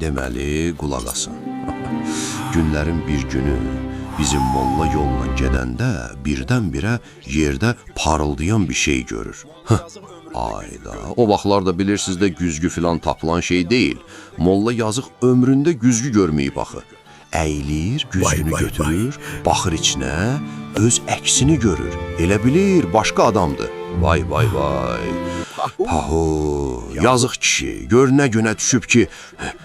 Deməli, qulaq asın. Günlərin bir günü bizim molla yolla gedəndə birdən-birə yerdə parıldayan bir şey görür. Ayda, o vaxtlarda bilirsiniz də güzgü filan tapılan şey deyil. Molla yazıq ömründə güzgü görməyib axı. Əyilir, güzgünü götürür, baxır içinə, öz əksini görür. Elə bilir, başqa adamdır. Vay, vay, vay. Pahu, yazıq kişi, gör nə günə düşüb ki,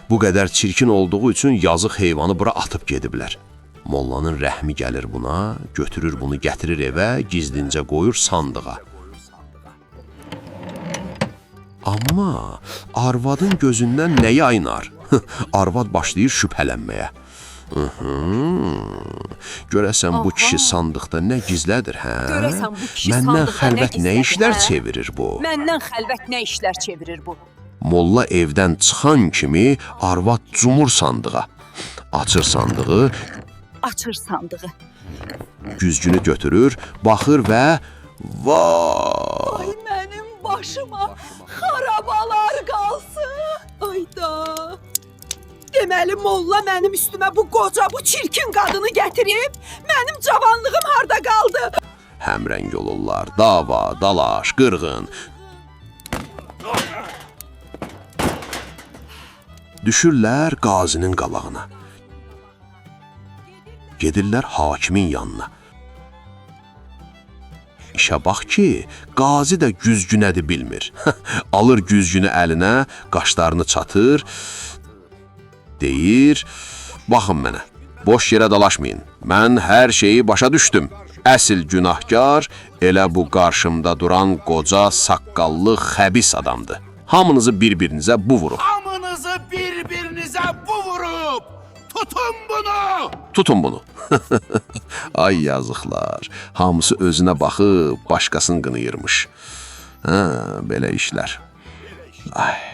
bu qədər çirkin olduğu üçün yazıq heyvanı bura atıb gediblər. Mollanın rəhmi gəlir buna, götürür bunu, gətirir evə, gizlincə qoyur sandığa. Amma arvadın gözündən nə yaynar? Arvad başlayır şübhələnməyə. Görəsən bu kişi sandıqda nə gizlədir, hə? Məndən xəlvət nə işlər çevirir bu? Məndən xəlvət nə işlər çevirir bu? Molla evdən çıxan kimi arvad cumur sandığa. Açır sandığı, Açır sandığı. güzgünü götürür, baxır və vay! Ay mənim başıma xarabalar qalsın. Ayda. Deməli molla mənim üstümə bu qoca, bu çirkin qadını gətirib, mənim cavanlığım harda qaldı? Həmrəng olurlar, dava, dalaş, qırğın. Düşürlər qazinin qabağına. Gedirlər hakimin yanına. İşə bax ki, qazi də güzgünədir bilmir. Alır güzgünü əlinə, qaşlarını çatır, deyir, baxın mənə, boş yerə dalaşmayın, mən hər şeyi başa düşdüm. Əsl günahkar elə bu qarşımda duran qoca, saqqallı, xəbis adamdır. Hamınızı bir-birinizə bu vurub. Hamınızı bir-birinizə bu vurub! Tutun bunu! Tutun bunu. Ay yazıqlar, hamısı özünə baxıb, başqasını qınıyırmış. Belə işlər. Ay.